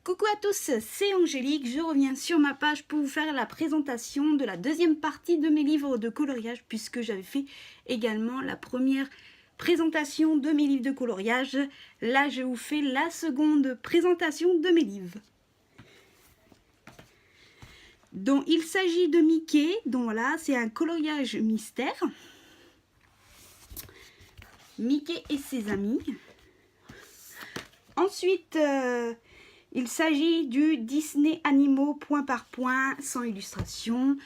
Coucou à tous, c'est Angélique, je reviens sur ma page pour vous faire la présentation de la deuxième partie de mes livres de coloriage puisque j'avais fait également la première présentation de mes livres de coloriage. Là, je vous fais la seconde présentation de mes livres. Donc, il s'agit de Mickey, donc voilà, c'est un coloriage mystère. Mickey et ses amis. Ensuite, il s'agit du Disney Animaux point par point, sans illustration,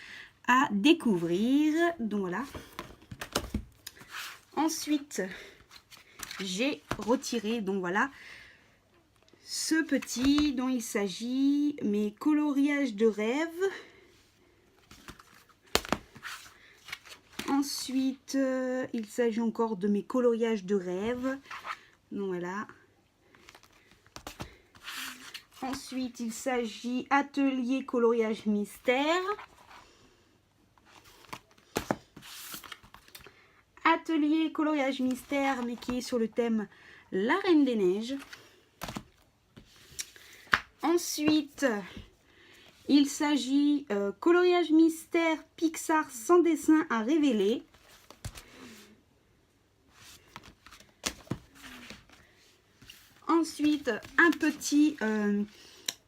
à découvrir. Donc voilà. Ensuite, j'ai retiré, donc voilà, ce petit dont il s'agit, mes coloriages de rêve. Ensuite, il s'agit encore de mes coloriages de rêve. Donc voilà. Ensuite, il s'agit atelier coloriage mystère. Atelier coloriage mystère, mais qui est sur le thème La Reine des Neiges. Ensuite, il s'agit coloriage mystère Pixar sans dessin à révéler. Ensuite, un petit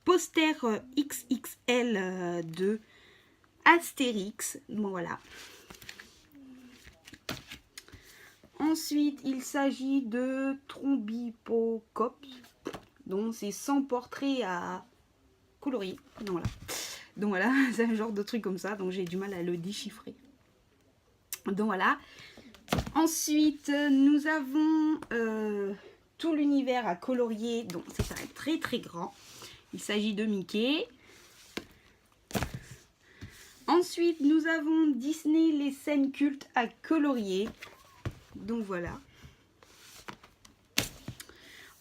poster XXL de Astérix. Bon, voilà. Ensuite, il s'agit de Trombipocop. Donc, c'est 100 portraits à colorier. Donc, voilà, c'est un genre de truc comme ça. Donc, j'ai du mal à le déchiffrer. Donc, voilà. Ensuite, nous avons tout l'univers à colorier. Donc, c'est un très très grand. Il s'agit de Mickey. Ensuite, nous avons Disney, les scènes cultes à colorier. Donc, voilà.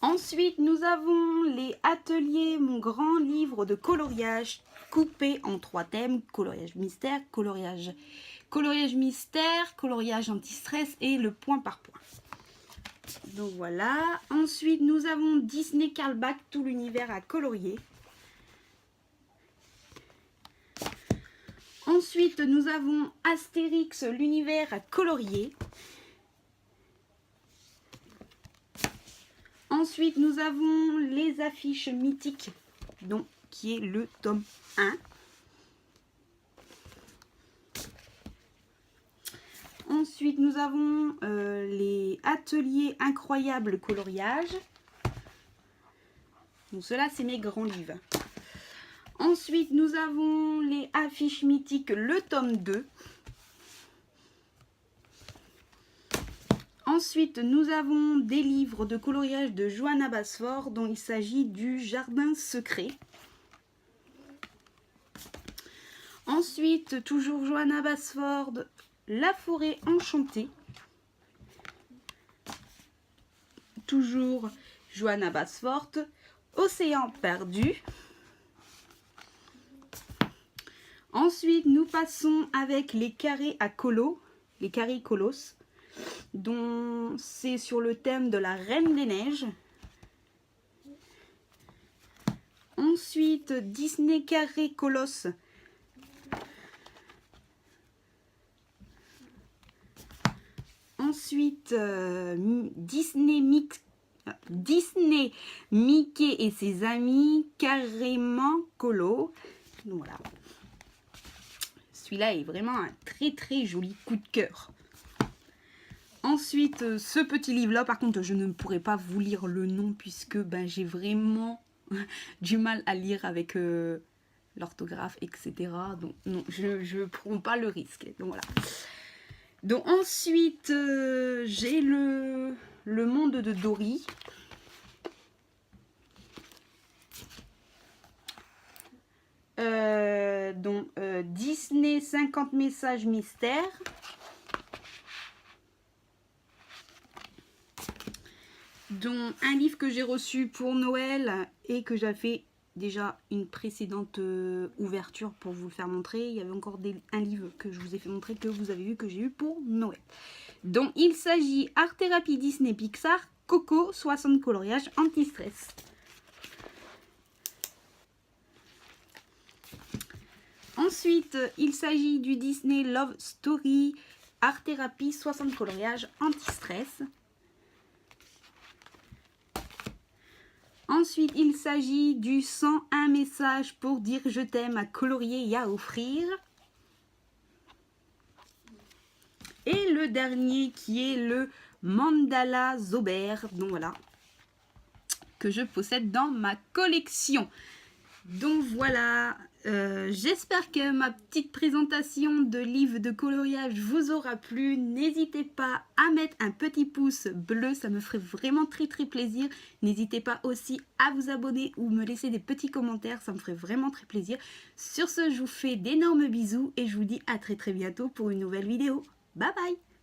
Ensuite, nous avons les ateliers, mon grand livre de coloriage coupé en 3 thèmes. Coloriage mystère, coloriage mystère, coloriage anti-stress et le point par point. Donc voilà. Ensuite, nous avons Disney Carlbach, tout l'univers à colorier. Ensuite, nous avons Astérix, l'univers à colorier. Ensuite, nous avons les affiches mythiques, donc qui est le tome 1. Ensuite, nous avons les ateliers incroyables coloriage. Donc, cela, c'est mes grands livres. Ensuite, nous avons les affiches mythiques, le tome 2. Ensuite, nous avons des livres de coloriage de Johanna Basford, dont il s'agit du Jardin secret. Ensuite, toujours Johanna Basford, La forêt enchantée. Toujours Johanna Basford, Océan perdu. Ensuite, nous passons avec les carrés à colo, les carrés colos, dont c'est sur le thème de la Reine des Neiges. Ensuite, Disney carré colosse. Ensuite, Disney Mickey et ses amis, carrément colo. Donc voilà. Celui-là est vraiment un très très joli coup de cœur. Ensuite, ce petit livre-là, par contre, je ne pourrais pas vous lire le nom puisque ben, j'ai vraiment du mal à lire avec l'orthographe, etc. Donc, non, je ne prends pas le risque. Donc, voilà. Donc, ensuite, j'ai le monde de Dory. Donc, Disney 50 messages mystères. Dont un livre que j'ai reçu pour Noël et que j'ai fait déjà une précédente ouverture pour vous le faire montrer. Il y avait encore un livre que je vous ai fait montrer, que vous avez vu, que j'ai eu pour Noël. Donc il s'agit Art Thérapie Disney Pixar, Coco, 60 coloriages anti-stress. Ensuite, il s'agit du Disney Love Story Art Therapy 60 coloriages anti-stress. Ensuite, il s'agit du 101 messages pour dire je t'aime à colorier et à offrir. Et le dernier qui est le Mandala Zober, donc voilà, que je possède dans ma collection. Donc voilà, j'espère que ma petite présentation de livre de coloriage vous aura plu. N'hésitez pas à mettre un petit pouce bleu, ça me ferait vraiment très plaisir. N'hésitez pas aussi à vous abonner ou me laisser des petits commentaires, ça me ferait vraiment très plaisir. Sur ce, je vous fais d'énormes bisous et je vous dis à très bientôt pour une nouvelle vidéo. Bye bye!